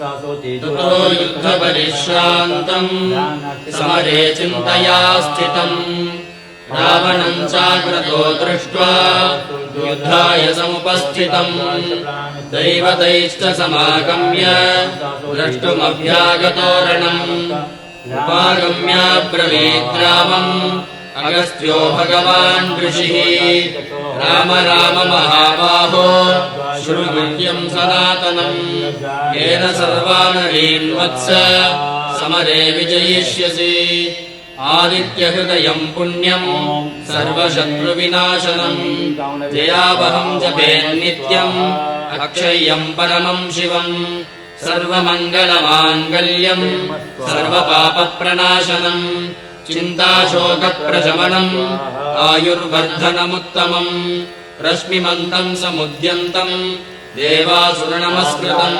ततो युद्धपरिश्रान्तम् समरे चिन्तया स्थितम् रावणम् चाग्रतो दृष्ट्वा युद्धाय समुपस्थितम् दैवतैश्च समागम्य द्रष्टुमभ्यागतोरणम् उपागम्याब्रवीद्रामम् अगस्त्यो भगवान् ऋषिः राम राम महाबाहो शृणुगुह्यम् सनातनम् येन सर्वानरीन् वत्स समरे विजयिष्यसि आदित्यहृदयम् पुण्यम् सर्वशत्रुविनाशनम् जयावहम् जपेन्नित्यम् अक्षय्यम् परमम् शिवम् सर्वमङ्गलमाङ्गल्यम् सर्वपापप्रणाशनम् चिन्ताशोकप्रशमनम् आयुर्वर्धनमुत्तमम् रश्मिमन्तम् समुद्यन्तम् देवासुरनमस्कृतम्